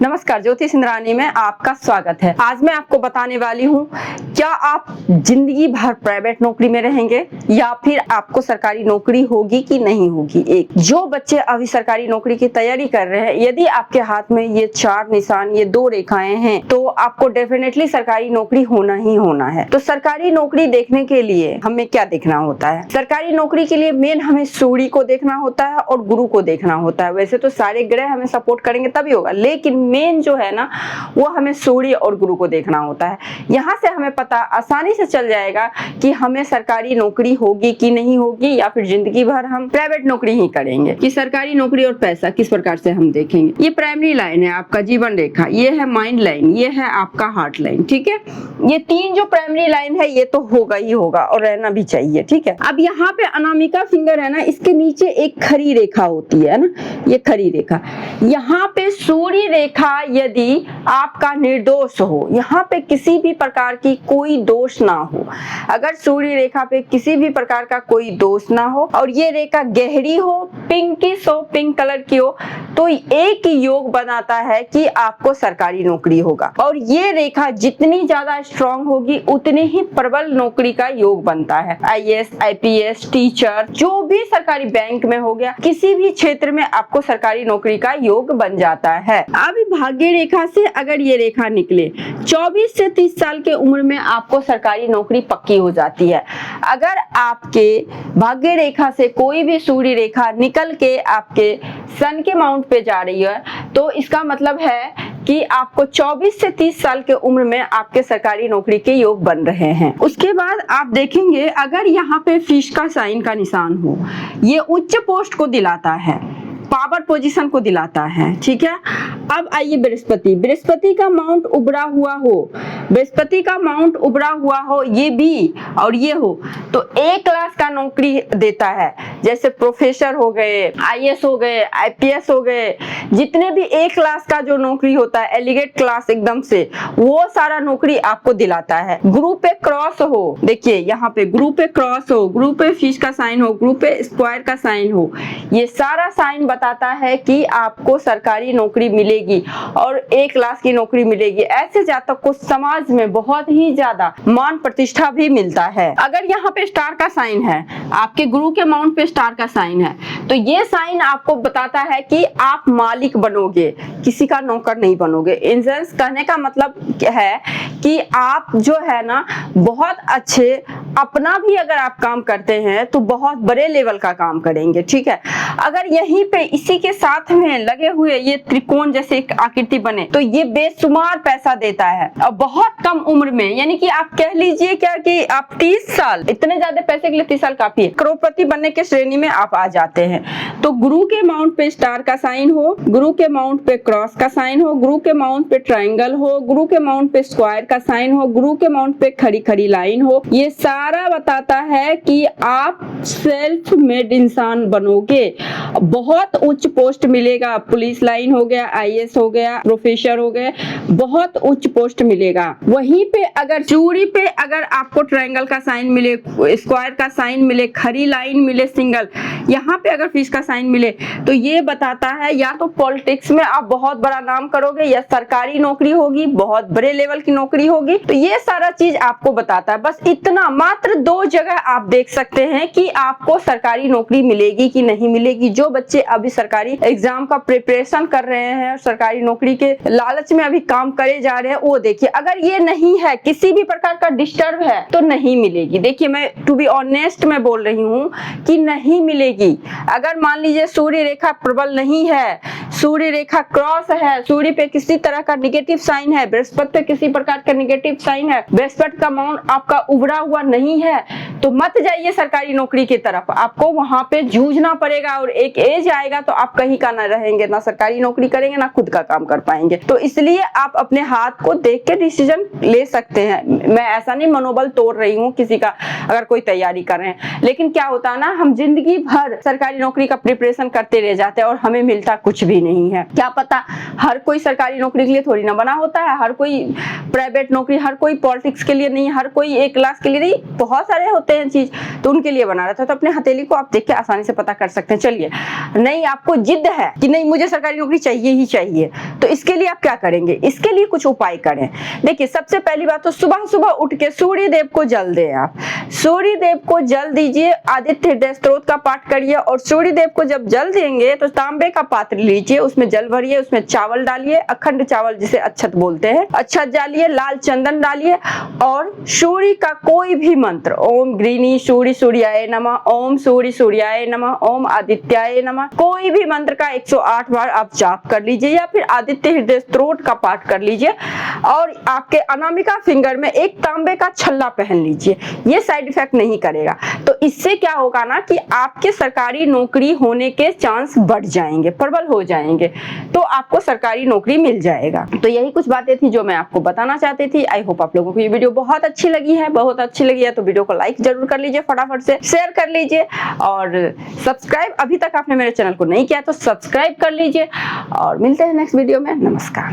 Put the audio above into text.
नमस्कार, ज्योति सिंधरानी में आपका स्वागत है। आज मैं आपको बताने वाली हूँ, क्या आप जिंदगी भर प्राइवेट नौकरी में रहेंगे या फिर आपको सरकारी नौकरी होगी कि नहीं होगी। एक जो बच्चे अभी सरकारी नौकरी की तैयारी कर रहे हैं, यदि आपके हाथ में ये 4 निशान, ये 2 रेखाएं हैं, तो आपको डेफिनेटली सरकारी नौकरी होना ही होना है। तो सरकारी नौकरी देखने के लिए हमें क्या देखना होता है? सरकारी नौकरी के लिए मेन हमें सूर्य को देखना होता है और गुरु को देखना होता है। वैसे तो सारे ग्रह हमें सपोर्ट करेंगे तभी होगा, लेकिन मेन जो है ना, वो हमें सूर्य और गुरु को देखना होता है। यहाँ से हमें पता आसानी से चल जाएगा कि हमें सरकारी नौकरी होगी कि नहीं होगी, या फिर जिंदगी भर हम प्राइवेट नौकरी ही करेंगे। कि सरकारी नौकरी और पैसा किस प्रकार से हम देखेंगे। ये प्राइमरी लाइन है आपका जीवन रेखा, ये है माइंड लाइन, ये है आपका हार्ट लाइन। ठीक है, ये 3 जो प्राइमरी लाइन है, ये तो होगा ही होगा और रहना भी चाहिए। ठीक है, अब यहाँ पे अनामिका फिंगर है ना, इसके नीचे एक खड़ी रेखा होती है ना, ये खड़ी रेखा। यहाँ पे सूर्य रेखा यदि आपका निर्दोष हो, यहाँ पे किसी भी प्रकार की कोई दोष ना हो, अगर सूर्य रेखा पे किसी भी प्रकार का कोई दोष ना हो और ये रेखा गहरी हो, पिंकिश हो, पिंक कलर की हो, तो एक योग बनाता है कि आपको सरकारी नौकरी होगा। और ये रेखा जितनी ज्यादा स्ट्रांग होगी, उतनी ही प्रबल नौकरी का योग बनता है। आईएएस, आईपीएस, टीचर, जो भी सरकारी बैंक में हो गया, किसी भी क्षेत्र में आपको सरकारी नौकरी का योग बन जाता है। अब भाग्य रेखा से अगर ये रेखा निकले, 24 से 30 साल के उम्र में आपको सरकारी नौकरी पक्की हो जाती है। अगर आपके भाग्य रेखा से कोई भी सूर्य रेखा निकल के आपके सन के माउंट पे जा रही है, तो इसका मतलब है कि आपको 24 से 30 साल के उम्र में आपके सरकारी नौकरी के योग बन रहे हैं। उसके बाद आप देखेंगे, अगर यहाँ पे फिश का साइन का निशान हो, ये उच्च पोस्ट को दिलाता है, पावर पोजीशन को दिलाता है। ठीक है, अब आइए बृहस्पति। बृहस्पति का माउंट उभरा हुआ हो, बृहस्पति का माउंट उभरा हुआ हो, ये भी और ये हो, तो A क्लास का नौकरी देता है। जैसे प्रोफेसर हो गए, आईएएस हो गए, आईपीएस हो गए, जितने भी A क्लास का जो नौकरी होता है, एलिगेट क्लास एकदम से, वो सारा नौकरी आपको दिलाता है। गुरु पे क्रॉस हो, देखिए यहाँ पे गुरु पे क्रॉस हो, गुरु पे फिश का साइन हो, गुरु पे स्क्वायर का साइन हो, ये सारा साइन बताता है कि आपको सरकारी नौकरी मिलेगी और A क्लास की नौकरी मिलेगी। ऐसे जातक को समाज में बहुत ही ज्यादा मान प्रतिष्ठा भी मिलता है। अगर यहाँ पे स्टार का साइन है, आपके गुरु के माउंट पे स्टार का साइन है, तो ये साइन आपको बताता है कि आप मालिक बनोगे, किसी का नौकर नहीं बनोगे। इन सेंस कहने का मतलब है कि आप जो है ना, बहुत अच्छे अपना भी अगर आप काम करते हैं तो बहुत बड़े लेवल का काम करेंगे। ठीक है, अगर यहीं पे इसी के साथ में लगे हुए ये त्रिकोण जैसे एक आकृति बने, तो ये बेशुमार पैसा देता है और बहुत कम उम्र में, यानी कि आप कह लीजिए क्या कि आप 30 साल, इतने ज्यादा पैसे के लिए 30 साल काफी है, करोड़पति बनने के श्रेणी में आप आ जाते हैं। तो गुरु के माउंट पे स्टार का साइन हो, गुरु के माउंट पे क्रॉस का साइन हो, गुरु के माउंट पे ट्रायंगल हो, गुरु के माउंट पे स्क्वायर का साइन हो, गुरु के माउंट पे खड़ी खड़ी लाइन हो, ये सारा बताता है कि आप सेल्फ मेड इंसान बनोगे, बहुत उच्च पोस्ट मिलेगा। पुलिस लाइन हो गया, आईएएस हो गया, प्रोफेसर हो गए, बहुत उच्च पोस्ट मिलेगा। वहीं पे अगर चूड़ी पे अगर आपको ट्रायंगल का साइन मिले, स्क्वायर का साइन मिले, खड़ी लाइन मिले, सिंगल, यहाँ पे अगर फिश का साइन मिले, तो ये बताता है या तो पॉलिटिक्स में आप बहुत बड़ा नाम करोगे या सरकारी नौकरी होगी, बहुत बड़े लेवल की नौकरी होगी। तो ये सारा चीज आपको बताता है। बस इतना, मात्र 2 जगह आप देख सकते हैं कि आपको सरकारी नौकरी मिलेगी कि नहीं मिलेगी। जो बच्चे अभी सरकारी एग्जाम का प्रिपरेशन कर रहे हैं, सरकारी नौकरी के लालच में अभी काम करे जा रहे हैं, वो देखिए, अगर ये नहीं है, किसी भी प्रकार का डिस्टर्ब है, तो नहीं मिलेगी। देखिए, मैं टू बी ऑनेस्ट में बोल रही हूँ कि नहीं मिलेगी। अगर मान लीजिए सूर्य रेखा प्रबल नहीं है, सूर्य रेखा क्रॉस है, सूर्य पे किसी तरह का निगेटिव साइन है, बृहस्पति पे किसी प्रकार का निगेटिव साइन है, बृहस्पति का माउंट आपका उभरा हुआ नहीं है, तो मत जाइए सरकारी नौकरी की तरफ। आपको वहां पे जूझना पड़ेगा और एक एज आएगा तो आप कहीं का ना रहेंगे, ना सरकारी नौकरी करेंगे, ना खुद का काम कर पाएंगे। तो इसलिए आप अपने हाथ को देख के डिसीजन ले सकते हैं। मैं ऐसा नहीं मनोबल तोड़ रही हूँ किसी का, अगर कोई तैयारी कर रहे हैं, लेकिन क्या होता है ना, हम जिंदगी भर सरकारी नौकरी का प्रिपरेशन करते रह जाते हैं और हमें मिलता कुछ भी नहीं है। क्या पता हर कोई सरकारी नौकरी के लिए थोड़ी ना बना होता है, हर कोई प्राइवेट नौकरी हर कोई पॉलिटिक्स के लिए नहीं, हर कोई एक क्लास के लिए नहीं, बहुत सारे होते हैं चीज, तो उनके लिए बना रहा था। तो अपने हथेली को आप देख के आसानी से पता कर सकते हैं। चलिए, नहीं आपको जिद है कि नहीं मुझे सरकारी नौकरी चाहिए ही चाहिए, तो इसके लिए आप क्या करेंगे? इसके लिए कुछ उपाय करें। देखिए, सबसे पहली बात तो सुबह सुबह उठ के सूर्य देव को जल दें। आप सूर्य देव को जल दीजिए, आदित्य हृदय स्तोत्र का पाठ करिए, और सूर्य देव को जब जल देंगे तो तांबे का पात्र लीजिए, उसमें जल भरिए, उसमें चावल डालिए, अखंड चावल जिसे अच्छत बोलते हैं, अच्छत डालिए, लाल चंदन डालिए, और सूर्य का कोई भी मंत्र, ओम गृणी सूर्य सूर्याय नमः, ओम सूर्य सूर्याय नमः, ओम आदित्याय नमः, कोई भी मंत्र का 108 बार आप जाप कर लीजिए, या फिर आदित्य हृदय स्तोत्र का पाठ कर लीजिए, और आपके अनामिका फिंगर में एक तांबे का छल्ला पहन लीजिए। ये साइड इफेक्ट नहीं करेगा। तो इससे क्या होगा ना कि आपके सरकारी नौकरी होने के चांस बढ़ जाएंगे, प्रबल हो जाएंगे, तो आपको सरकारी नौकरी मिल जाएगा। तो यही कुछ बातें थी जो मैं आपको बताना चाहती थी। आई होप आप लोगों को ये वीडियो बहुत अच्छी लगी है। बहुत अच्छी लगी है तो वीडियो को लाइक जरूर कर लीजिए, फटाफट से शेयर कर लीजिए, और सब्सक्राइब अभी तक आपने मेरे चैनल को नहीं किया तो सब्सक्राइब कर लीजिए, और मिलते हैं नेक्स्ट वीडियो में। नमस्कार।